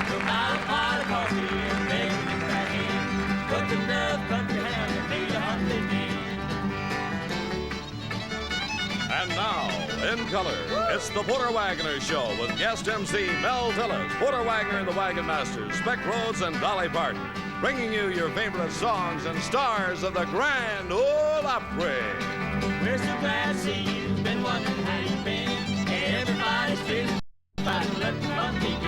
So buy a pot of coffee and make it crack in. Put enough country ham to feed 100 men. And now, in color, it's the Porter Wagoner Show with guest MC Mel Tillis, Porter Wagoner and the Wagonmasters, Speck, Rhodes, and Dolly Parton, bringing you your favorite songs and stars of the Grand Ole Opry. We're so glad to see you. Been wondering how you've been. Everybody's feeling about to let the fun begin.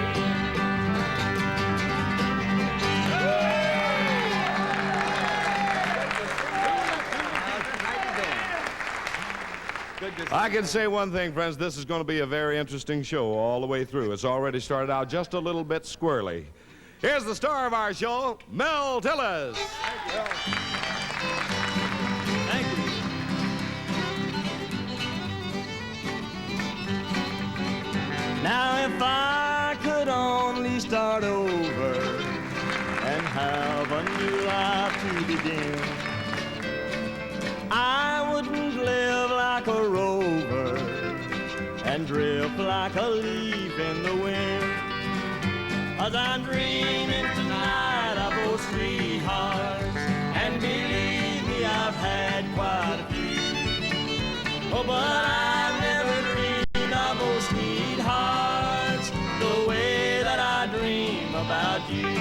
I can say one thing, friends. This is going to be a very interesting show all the way through. It's already started out just a little bit squirrely. Here's the star of our show, Mel Tillis. Thank you. Now if I could only start over and have a new life to begin, I wouldn't live like a rover and drift like a leaf in the wind. 'Cause I'm dreaming tonight of those sweethearts, and believe me, I've had quite a few. Oh, but I've never dreamed of those sweethearts the way that I dream about you.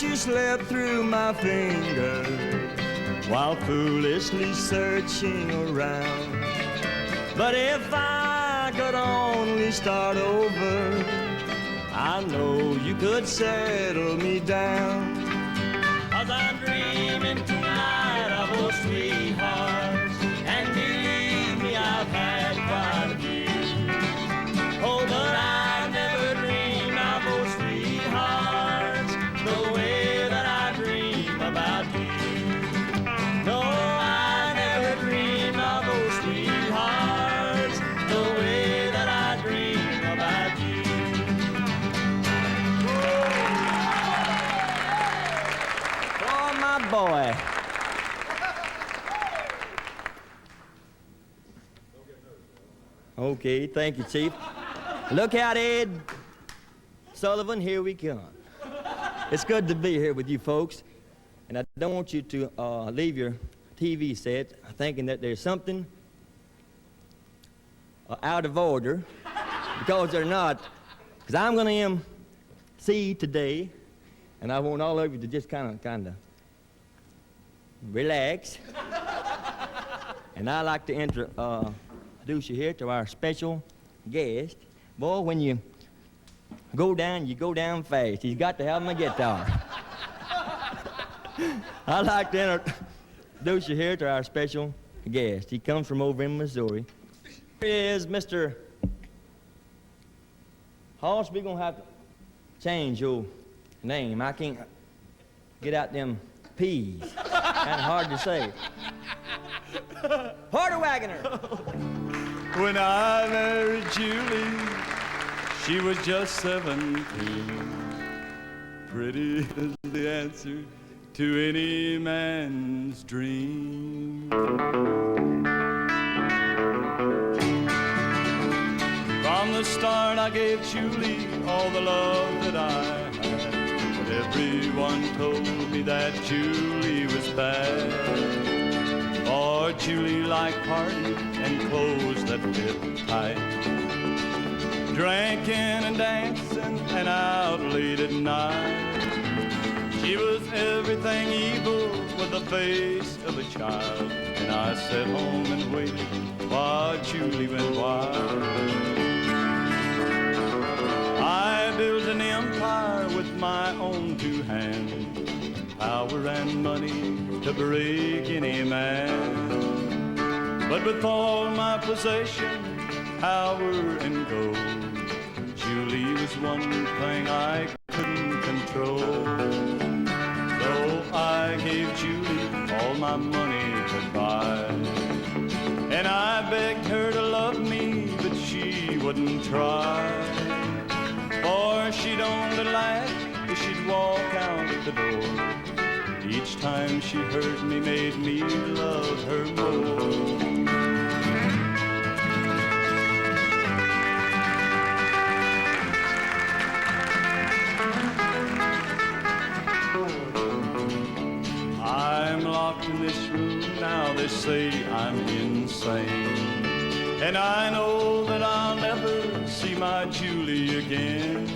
You slip through my fingers while foolishly searching around. But if I could only start over, I know you could settle me down. 'Cause I'm dreaming tonight of those sweethearts, and believe me, I've had quite a few. Oh, but I've never dreamed of those sweethearts the way that I dream about you. No, I never dreamed of those sweethearts the way that I dream about you. Oh, my boy. Okay, thank you, Chief. Look out, Ed. Sullivan, here we come. It's good to be here with you folks, and I don't want you to leave your TV set thinking that there's something out of order, because they're not. Because I'm going to MC today, and I want all of you to just kind of relax. And I'd like to introduce you here to our special guest. Boy, when you go down fast. He's got to have my guitar. I'd like to introduce you here to our special guest. He comes from over in Missouri. Here is Mr. Hoss. We're going to have to change your name. I can't get out them P's. Kind of hard to say. Porter Wagoner. When I married Julie, she was just 17. Pretty is the answer to any man's dream. From the start I gave Julie all the love that I had, but everyone told me that Julie was bad. For Julie liked parties and clothes that fit tight, drinking and dancing and out late at night. She was everything evil with the face of a child, and I sat home and waited while Julie went wild. I built an empire with my own two hands, power and money to break any man. But with all my possessions, power and gold, Julie was one thing I couldn't control. So I gave Julie all my money to buy, and I begged her to love me, but wouldn't try, for she'd only laugh if she'd walk out the door. Each time she heard me made me love her more. I'm locked in this room now, they say I'm insane, and I know that I'll never see my Julie again.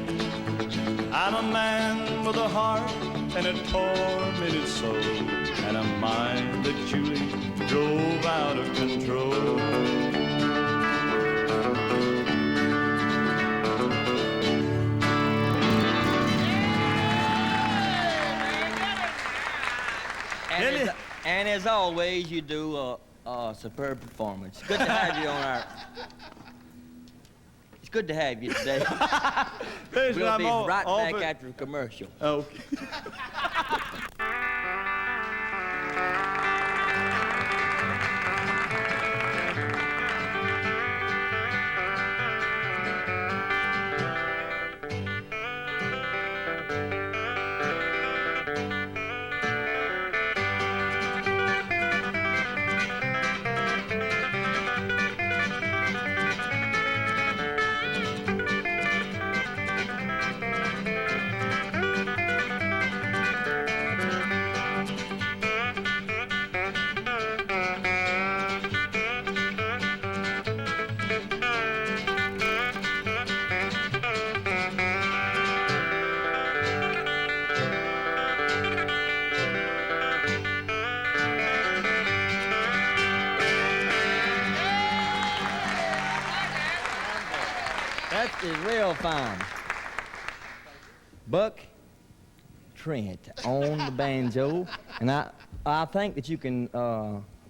I'm a man with a heart and a tormented soul, and a mind that Julie drove out of control. And as always, you do a superb performance. Good to have you on our... It's good to have you today. We'll be right back after a commercial. Okay. That is real fine. Buck, Trent on the banjo, and I think that you can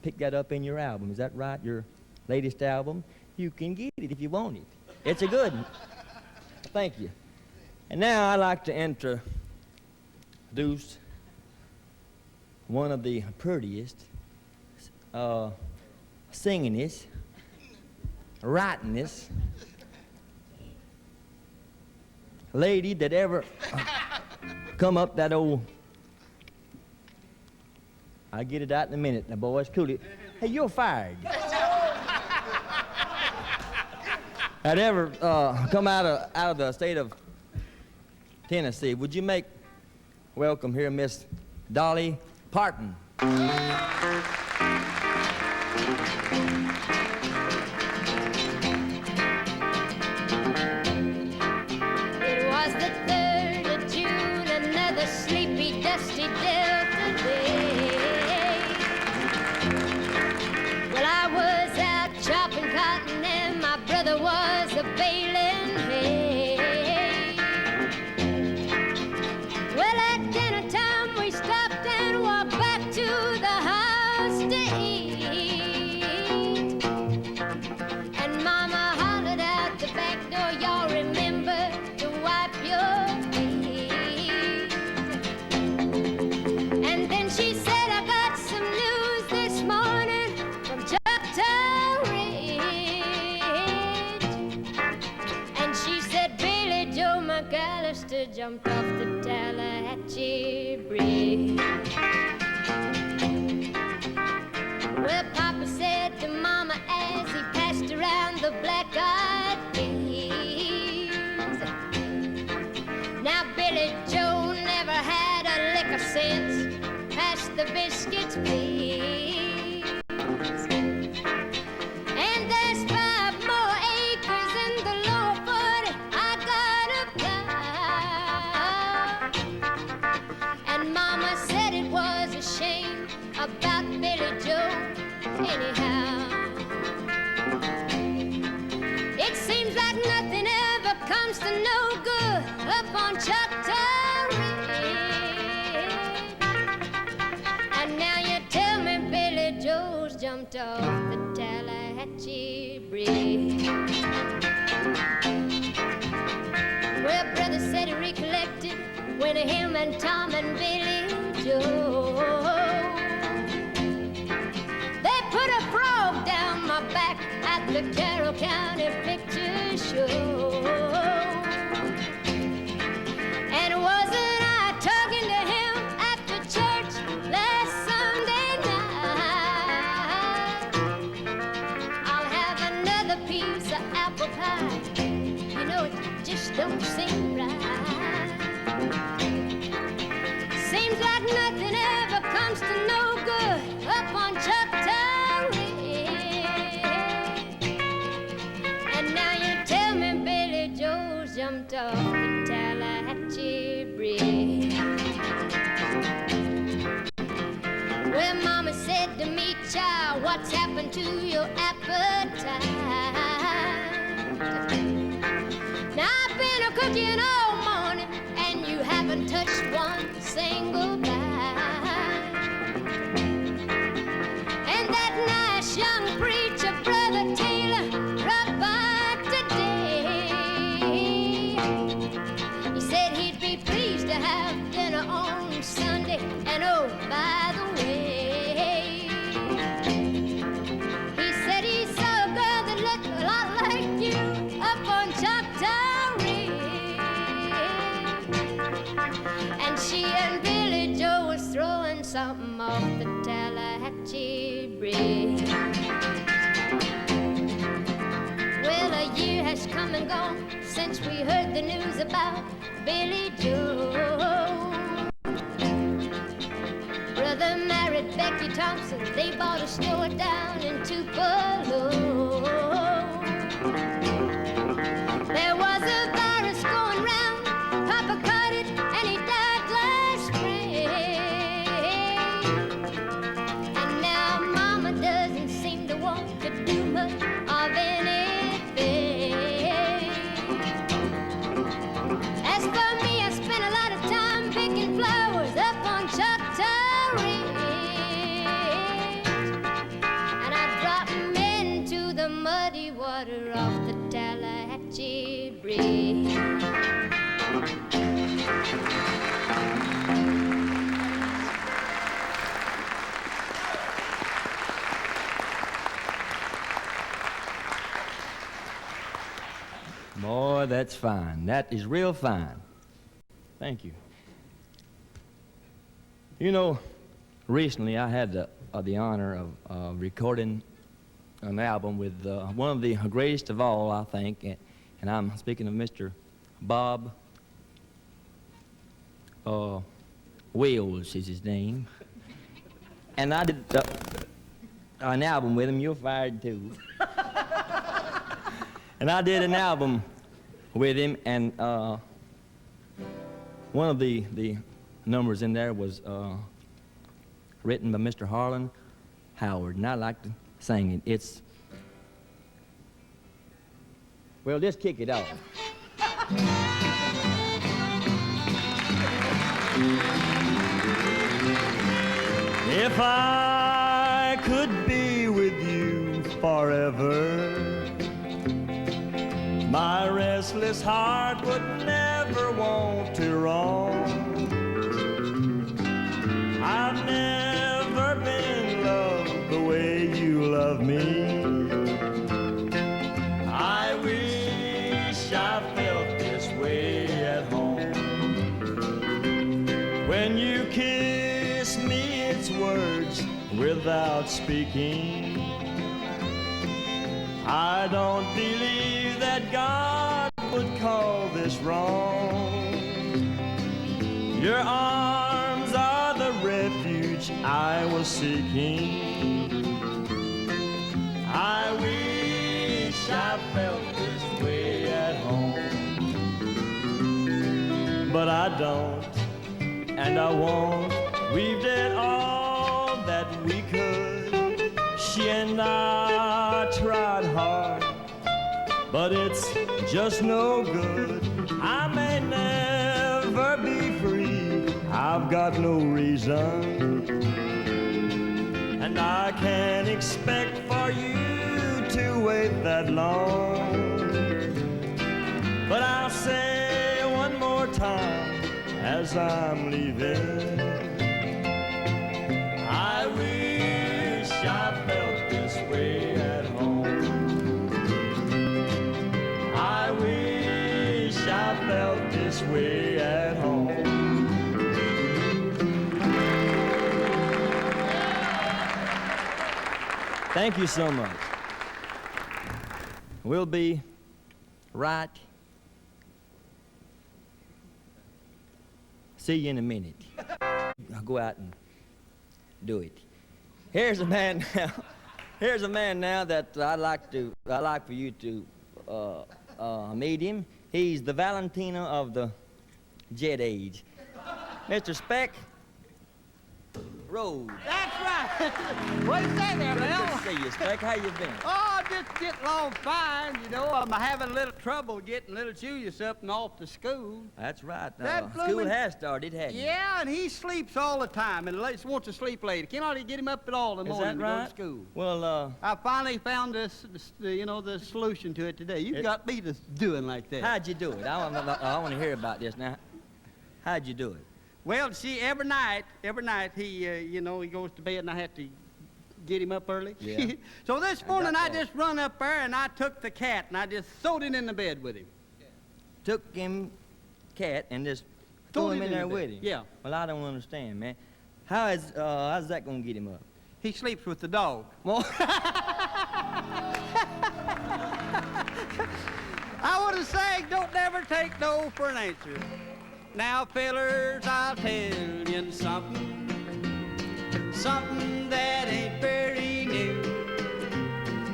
pick that up in your album. Is that right? Your latest album? You can get it if you want it. It's a good one. Thank you. And now I'd like to introduce one of the prettiest, singingest, writingest lady that ever come up that old... I'll get it out in a minute. Now, boys, cool it. Hey, you're fired. That ever come out of the state of Tennessee. Would you make welcome here Miss Dolly Parton? Sleepy, dusty Delta day. Well, I was out chopping cotton and my brother was a baling hay. Well, at dinner time we stopped and walked back to the house to eat. And Mama hollered out the back door, y'all remember to wipe your feet. She said, I got some news this morning from Choctaw Ridge. And she said, Billie Joe McAllister jumped off the Tallahatchie Bridge. Well, Papa said to Mama as he passed around the black-eyed peas, now Billie Joe never had a lick of sense. Pass the biscuits, please. And there's 5 more acres in the lower 40 I gotta plow. And Mama said it was a shame about Billie Joe anyhow. It seems like nothing ever comes to no good up on Choctaw Ridge. Joe's jumped off the Tallahatchie Bridge. Well, brother said he recollected when him and Tom and Billie Joe, they put a frog down my back at the Carol County picture show. And wasn't I talking to him after church last Sunday night? I'll have another piece of apple pie. You know, it just don't seem right. Seems like nothing ever comes to no good up on Choctaw Ridge. And now you tell me Billy Joe's jumped off the Tallahatchie Bridge. Well, Mama said to me, child, what's happened to your appetite? Now I've been a-cooking all morning, and you haven't touched one single bite. And that nice young preacher, Brother Taylor, dropped by today. He said he'd be pleased to have dinner on Sunday, and oh, by the way, he said he saw a girl that looked a lot like you up on Choctaw Ridge. And she and Billy Joe was throwing something off the Tallahatchie Bridge. Well, a year has come and gone since we heard the news about Billy Joe. Brother married Becky Thompson. They bought a store down in Tupelo. There was a virus going round. Papa caught it and he died last spring. And now Mama doesn't seem to want to do much of anything. As for me, I spent a lot of time picking flowers up on Choctaw Ridge. And I dropped 'em into the muddy water off the Tallahatchie Bridge. Boy, that's fine. That is real fine. Thank you. You know, recently I had the honor of recording an album with one of the greatest of all, I think, and I'm speaking of Mr. Bob Wills is his name. And I did an album with him. You're fired too. And I did an album with him, and one of the numbers in there was written by Mr. Harlan Howard, and I like to sing it. It's, well, just kick it off. If I could be with you forever, my restless heart would never want to roam. I've never been loved the way you love me. I wish I felt this way at home. When you kiss me, it's words without speaking. I don't believe that God would call this wrong. Your arms are the refuge I was seeking. I wish I felt this way at home. But I don't, and I won't. We've done all that we could. She and I tried hard, but it's just no good. I may never be free, I've got no reason, and I can't expect for you to wait that long. But I'll say one more time as I'm leaving, I wish I felt this way at home. this way at home. Thank you so much. We'll be right. See you in a minute. I'll go out and do it. Here's a man now. Here's a man now that I'd like for you to meet him. He's the Valentino of the jet age. Mr. Speck. Rhodes. That's right. What do you say there, Mel? Good to see you, Speck. How you been? Oh, just getting along fine. You know, I'm having a little trouble getting little Julius up and off to school. That's right. That School bloomin'- has started, hasn't it? Yeah, and he sleeps all the time and wants to sleep late. Can't hardly get him up at all in the Is morning that to go right? to school. Well, I finally found the solution to it today. You got me to doing like that. how'd you do it? I want to hear about this now. How'd you do it? Well, see, every night he, he goes to bed and I have to get him up early. Yeah. So this morning I that. just run up there and I took the cat and I just threw it in the bed with him. Took him, cat, and just threw him in there the with bed. him? Yeah. Well, I don't understand, man. How's that gonna get him up? He sleeps with the dog. Well, I want to say, don't never take no for an answer. Now, fellers, I'll tell you something that ain't very new.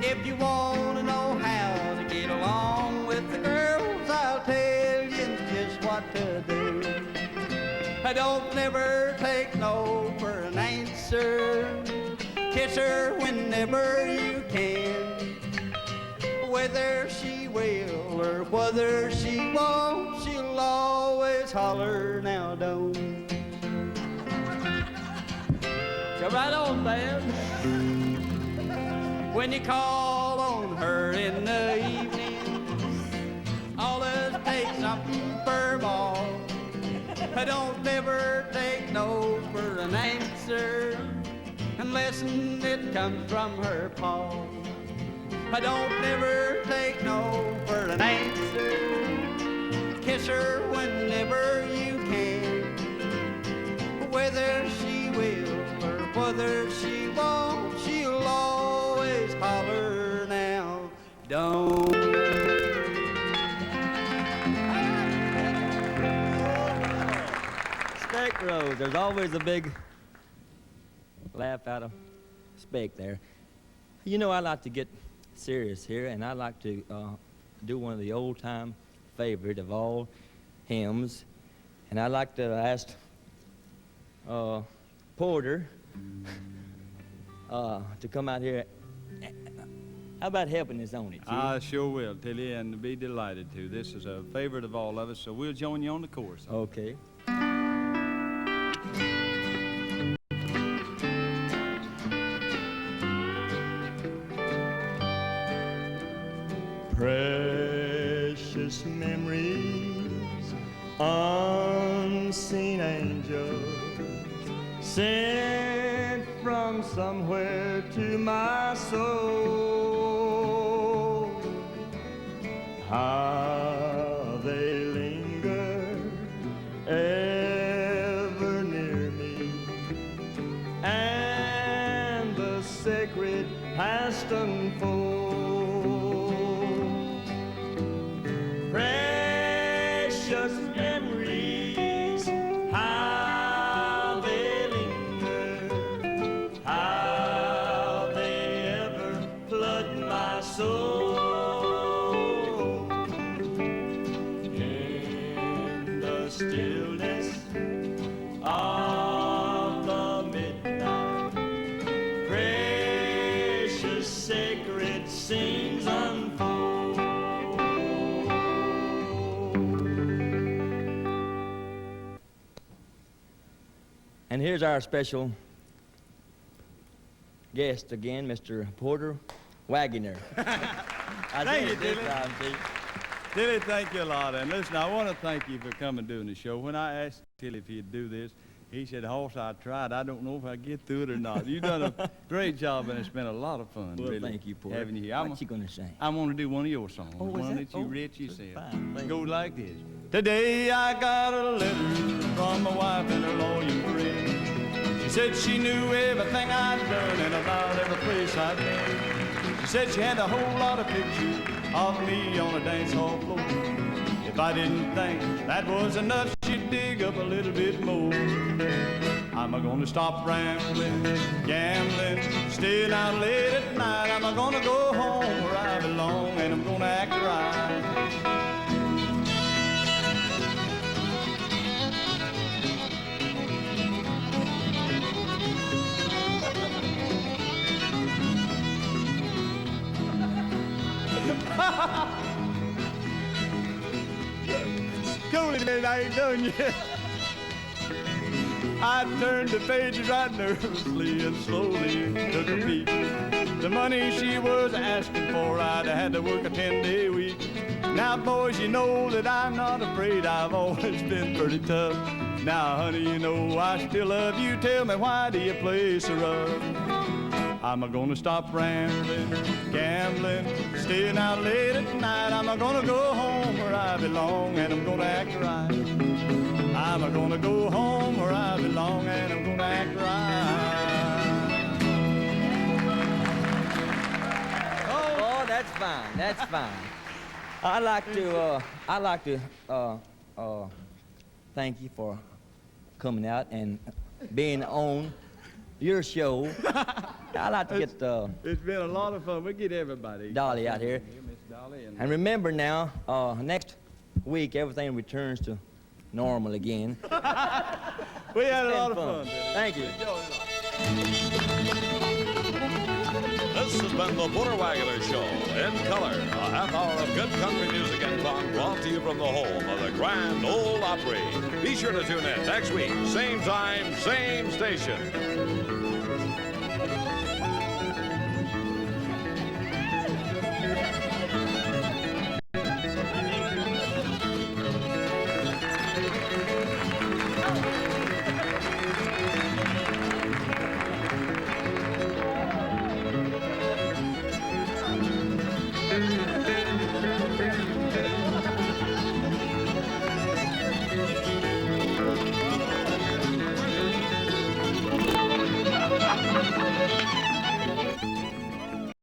If you want to know how to get along with the girls, I'll tell you just what to do. Don't never take no for an answer. Kiss her whenever you can. Whether she will or whether she won't, she'll always holler, now don't. Come right on, band. When you call on her in the evening, always take something for more. Don't never take no for an answer unless it comes from her paw. Don't never take no for an answer. Kiss her whenever you can. Whether she will or whether she won't, she'll always holler, now don't. Speck Rhodes. There's always a big laugh out of Speck there. You know, I like to get serious here, and I like to do one of the old-time favorite of all hymns, and I'd like to ask Porter to come out here. How about helping us on it? I sure will, Tilly, and be delighted to. This is a favorite of all of us, so we'll join you on the chorus. Okay. Precious memories, unseen angels, sent from somewhere to my soul. How they linger ever near me, and the sacred past unfolds. Precious memories, how they linger, how they ever flood my soul. In the stillness of the midnight, precious sacred scenes unfold. And here's our special guest again, Mr. Porter Wagoner. Thank you, Tilly. Tilly, thank you a lot. And listen, I want to thank you for coming and doing the show. When I asked Tilly if he'd do this, he said, "Horse, I tried. I don't know if I get through it or not." You've done a great job, and it's been a lot of fun, Well, really, thank you, Porter. having you here. What you gonna sing? I'm going to do one of your songs, Oh, is one that? that you Oh, wrote that's yourself. fine. Thank It goes you. like this. Today I got a letter from my wife and her lawyer friend. She said she knew everything I'd done and about every place I'd been. She said she had a whole lot of pictures of me on a dance hall floor. If I didn't think that was enough, she'd dig up a little bit more. I'm gonna stop rambling, gambling, staying out late at night. I'm gonna go home where I belong, and I'm gonna act right. Cooley, man, I ain't done yet. I turned the pages right nervously and slowly took a peek. The money she was asking for, I'd had to work a 10-day week. Now, boys, you know that I'm not afraid. I've always been pretty tough. Now, honey, you know I still love you. Tell me, why do you play so rough? I'm gonna stop rambling, gambling, staying out late at night. I'm gonna go home where I belong, and I'm gonna act right. I'm gonna go home where I belong, and I'm gonna act right. Oh, that's fine. That's fine. I'd like to thank you for coming out and being on your show. I'd like to get It's been a lot of fun. We get everybody. Dolly out here. Miss Dolly And remember now, next week everything returns to normal again. we had a It's lot been of fun. Thank you. This has been the Porter Wagoner Show in color. A half hour of good country music and fun brought to you from the home of the Grand Ole Opry. Be sure to tune in next week, same time, same station.